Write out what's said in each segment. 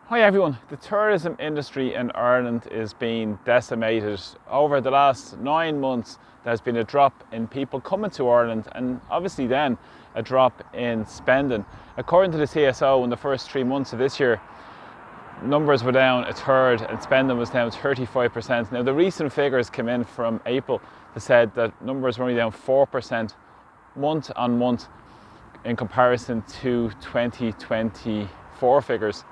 Hi everyone, the tourism industry in Ireland is being decimated. Over the last 9 months there's been a drop in people coming to Ireland and obviously then a drop in spending. According to the CSO, in the first 3 months of this year, numbers were down a third and spending was down 35%. Now the recent figures came in from April that said that numbers were only down 4% month on month in comparison to 2024 figures.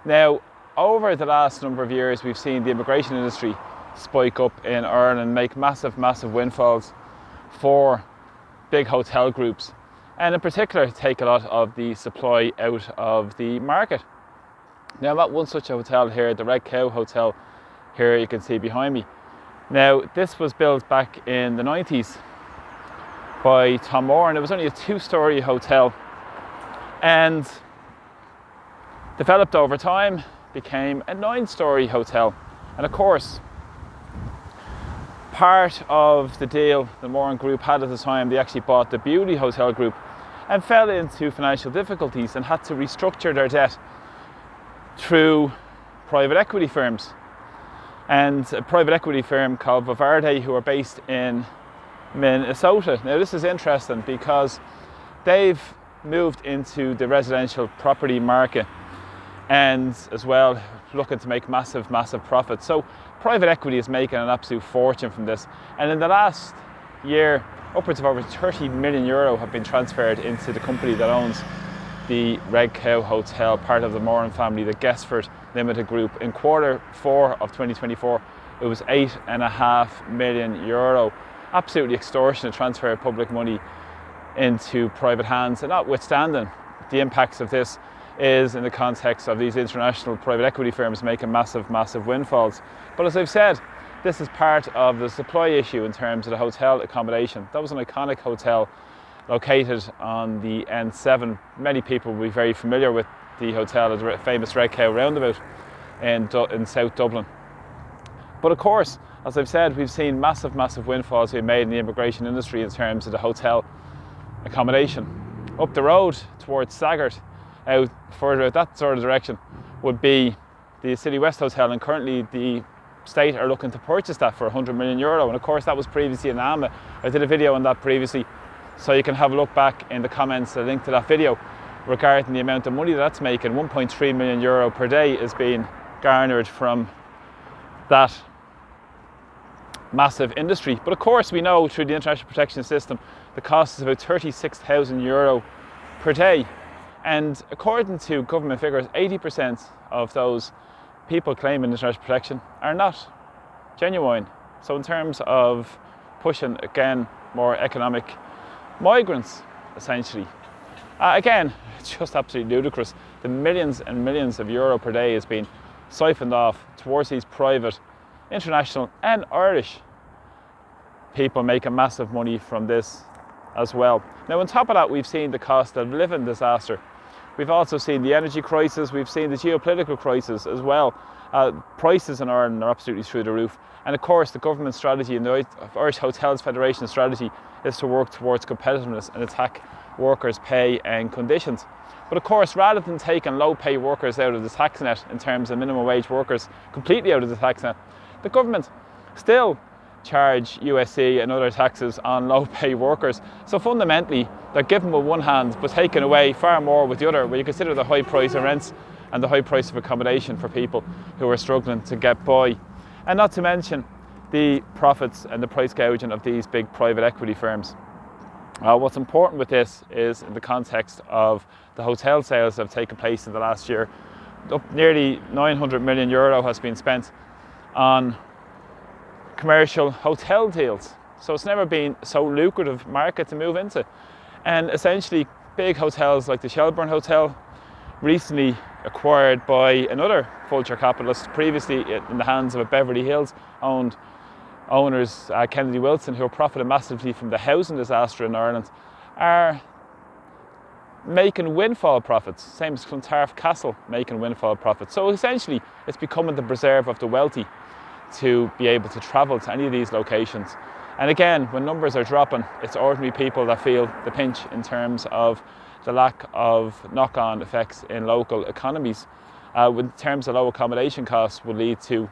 Now, over the last number of years, we've seen the immigration industry spike up in Ireland, make massive windfalls for big hotel groups, and in particular take a lot of the supply out of the market. Now, I'm at one such a hotel here, the Red Cow Hotel, here you can see behind me. Now, this was built back in the 90s by Tom Moore, and it was only a 2-story hotel, and developed over time, became a 9-story hotel. And of course, part of the deal the Moran Group had at the time, they actually bought the Beauty Hotel Group and fell into financial difficulties and had to restructure their debt through private equity firms. And a private equity firm called Valverde, who are based in Minnesota. Now this is interesting because they've moved into the residential property market and as well looking to make massive profits. So private equity is making an absolute fortune from this, and in the last year upwards of over 30 million euro have been transferred into the company that owns the Red Cow Hotel, part of the Moran family, the Guestford Limited Group. In Q4 of 2024 it was 8.5 million euro. Absolutely extortionate transfer of public money into private hands, and notwithstanding the impacts of this is in the context of these international private equity firms making massive windfalls. But as I've said, this is part of the supply issue in terms of the hotel accommodation. That was an iconic hotel located on the N7. Many people will be very familiar with the hotel as the famous Red Cow roundabout in South Dublin. But of course, as I've said, we've seen massive windfalls being made in the immigration industry in terms of the hotel accommodation. Up the road towards Saggart, out further out that sort of direction, would be the City West Hotel, and currently the state are looking to purchase that for 100 million euro. And of course that was previously in AMA. I did a video on that previously, so you can have a look back in the comments, a link to that video regarding the amount of money that's making. 1.3 million euro per day is being garnered from that massive industry. But of course we know through the international protection system the cost is about 36,000 euro per day. And according to government figures, 80% of those people claiming international protection are not genuine. So in terms of pushing, again, more economic migrants, essentially. Again, it's just absolutely ludicrous. The millions and millions of euro per day is being siphoned off towards these private, international and Irish people making massive money from this as well. Now on top of that, we've seen the cost of living disaster. We've also seen the energy crisis, we've seen the geopolitical crisis as well. Prices in Ireland are absolutely through the roof. And of course the government strategy and the Irish Hotels Federation strategy is to work towards competitiveness and attack workers' pay and conditions. But of course, rather than taking low pay workers out of the tax net in terms of minimum wage workers completely out of the tax net, the government still charge USC and other taxes on low pay workers. So fundamentally they're giving with one hand but taking away far more with the other, when you consider the high price of rents and the high price of accommodation for people who are struggling to get by. And not to mention the profits and the price gouging of these big private equity firms. What's important with this is in the context of the hotel sales that have taken place in the last year. Nearly 900 million euro has been spent on commercial hotel deals. So it's never been so lucrative market to move into. And essentially big hotels like the Shelbourne Hotel, recently acquired by another vulture capitalist, previously in the hands of a Beverly Hills owners, Kennedy Wilson, who are profiting massively from the housing disaster in Ireland, are making windfall profits, same as Clontarf Castle making windfall profits. So essentially it's becoming the preserve of the wealthy to be able to travel to any of these locations. And again, when numbers are dropping, it's ordinary people that feel the pinch in terms of the lack of knock-on effects in local economies. In terms of low accommodation costs, will lead to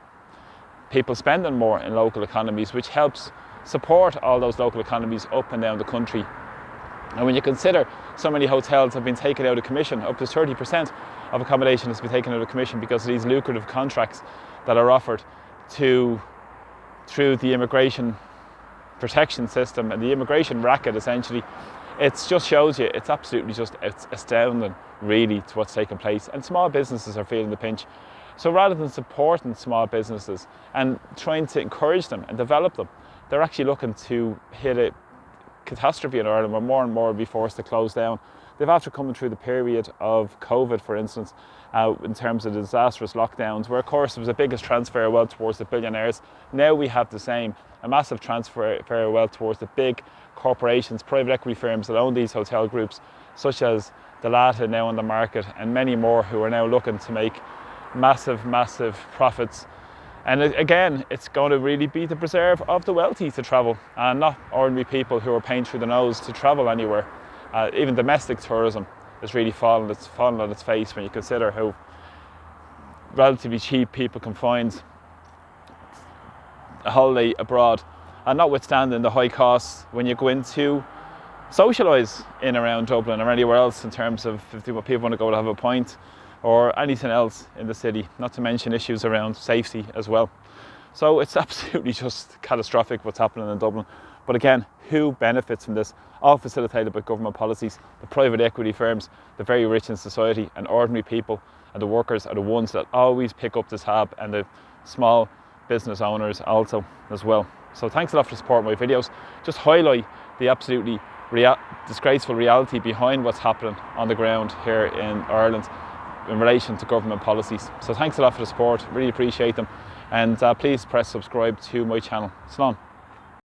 people spending more in local economies, which helps support all those local economies up and down the country. And when you consider so many hotels have been taken out of commission, up to 30% of accommodation has been taken out of commission because of these lucrative contracts that are offered through the immigration protection system and the immigration racket, essentially, it just shows you, it's absolutely it's astounding really to what's taking place, and small businesses are feeling the pinch. So rather than supporting small businesses and trying to encourage them and develop them, they're actually looking to hit a catastrophe in Ireland where more and more will be forced to close down. They've, after coming through the period of COVID, for instance, in terms of the disastrous lockdowns, where of course there was the biggest transfer of wealth towards the billionaires. Now we have the same, a massive transfer of wealth towards the big corporations, private equity firms that own these hotel groups, such as the Lata now on the market, and many more who are now looking to make massive profits. And again, it's going to really be the preserve of the wealthy to travel, and not ordinary people who are paying through the nose to travel anywhere. Even domestic tourism is really fallen on its face when you consider how relatively cheap people can find a holiday abroad, and notwithstanding the high costs when you go in to socialise in around Dublin or anywhere else, in terms of if people want to go to have a pint or anything else in the city, not to mention issues around safety as well. So it's absolutely just catastrophic what's happening in Dublin. But again, who benefits from this? All facilitated by government policies. The private equity firms, the very rich in society, and ordinary people and the workers are the ones that always pick up the tab, and the small business owners also as well. So thanks a lot for supporting my videos. Just highlight the absolutely disgraceful reality behind what's happening on the ground here in Ireland in relation to government policies. So thanks a lot for the support, really appreciate them, and please press subscribe to my channel. Slán.